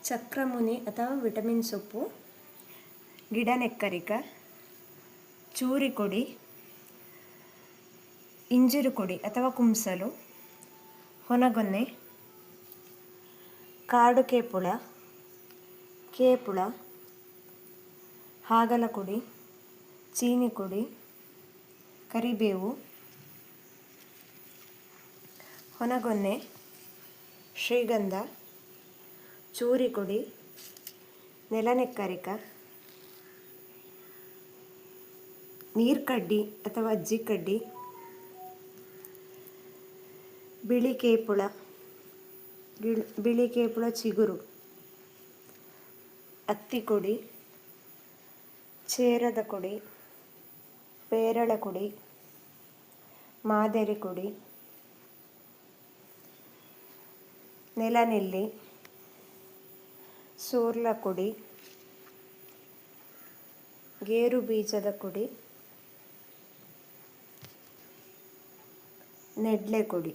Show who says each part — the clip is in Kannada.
Speaker 1: ಚಕ್ರಮುನಿ ಅಥವಾ ವಿಟಮಿನ್ ಸೊಪ್ಪು, ಗಿಡನೆಕ್ಕರಿಕ, ಚೂರಿಕೊಡಿ, ಇಂಜಿರು ಕೊಡಿ ಅಥವಾ ಕುಂಸಲು, ಹೊನಗೊನ್ನೆ, ಕಾಡು ಕೇಪುಳ, ಕೇಪುಳ, ಹಾಗಲಕೊಡಿ, ಚೀನಿಕೊಡಿ, ಕರಿಬೇವು, ಹೊನಗೊನ್ನೆ, ಶ್ರೀಗಂಧ, ಚೂರಿಕೊಡಿ, ನೆಲನೆಕ್ಕರಿಕ, ನೀರ್ಕಡ್ಡಿ ಅಥವಾ ಅಜ್ಜಿಕಡ್ಡಿ, ಬಿಳಿ ಕೇಪುಳ ಚಿಗುರು, ಅತ್ತಿಕೊಡಿ, ಚೇರದ ಕೊಡಿ, ಪೇರಳ ಕೊಡಿ, ಮಾದರಿ ಕೊಡಿ, ನೆಲನೆಲ್ಲಿ, ಸೋರ್ಲ ಕೊಡಿ, ಗೇರು ಬೀಜದ ಕೊಡಿ, ನೆಡ್ಲೆ ಕೊಡಿ.